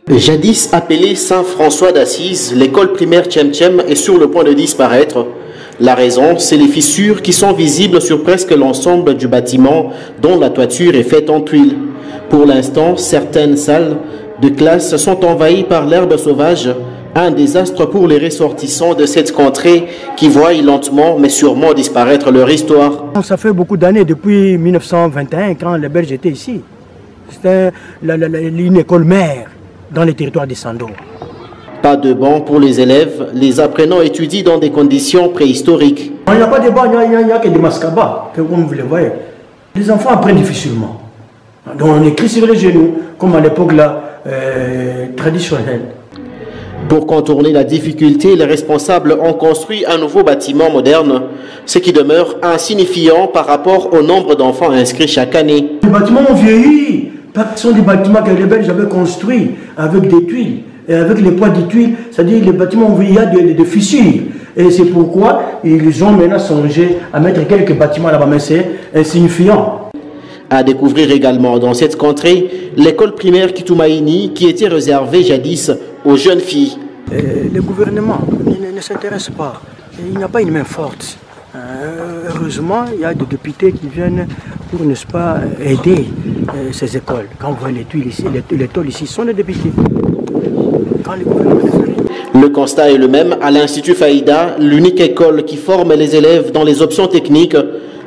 Jadis appelée Saint-François d'Assise, l'école primaire Tchem est sur le point de disparaître. La raison, c'est les fissures qui sont visibles sur presque l'ensemble du bâtiment dont la toiture est faite en tuiles. Pour l'instant, certaines salles de classe sont envahies par l'herbe sauvage, un désastre pour les ressortissants de cette contrée qui voient lentement mais sûrement disparaître leur histoire. Ça fait beaucoup d'années, depuis 1921, quand les Belges étaient ici. C'était une école mère dans les territoires des Sando. Pas de banc pour les élèves, les apprenants étudient dans des conditions préhistoriques. Il n'y a pas de banc, il n'y a que des mascabas, comme vous le voyez. Les enfants apprennent difficilement. Donc on écrit sur les genoux, comme à l'époque traditionnelle. Pour contourner la difficulté, les responsables ont construit un nouveau bâtiment moderne, ce qui demeure insignifiant par rapport au nombre d'enfants inscrits chaque année. Les bâtiments ont vieilli. Ce sont des bâtiments que les Belges avaient construits avec des tuiles. Et avec les poids des tuiles, c'est-à-dire les bâtiments ont vieilli, il y a des fissures. Et c'est pourquoi ils ont maintenant songé à mettre quelques bâtiments là-bas, mais c'est insignifiant. À découvrir également dans cette contrée, l'école primaire Kitoumaïni qui était réservée jadis aux jeunes filles. Le gouvernement ne s'intéresse pas. Il n'y a pas une main forte. Heureusement, il y a des députés qui viennent pour, n'est-ce pas, aider ces écoles. Quand vous voyez les tuiles ici, les tôles ici sont des députés. Quand le gouvernement Le constat est le même à l'Institut Faïda, l'unique école qui forme les élèves dans les options techniques.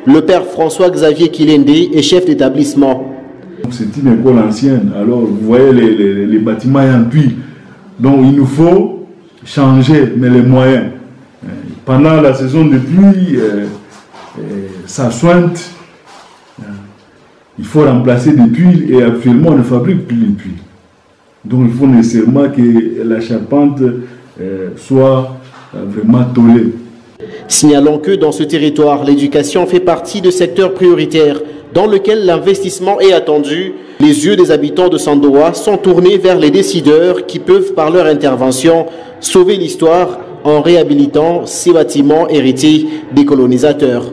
Le père François-Xavier Kilende est chef d'établissement. C'est une école ancienne, alors vous voyez les bâtiments en tuiles. Donc il nous faut changer, mais les moyens. Pendant la saison de pluie, ça sointe. Il faut remplacer des tuiles et actuellement on ne fabrique plus les tuiles. Donc il faut nécessairement que la charpente soit vraiment tôlée. Signalons que dans ce territoire, l'éducation fait partie de secteurs prioritaires dans lequel l'investissement est attendu. Les yeux des habitants de Sandoa sont tournés vers les décideurs qui peuvent par leur intervention sauver l'histoire en réhabilitant ces bâtiments hérités des colonisateurs.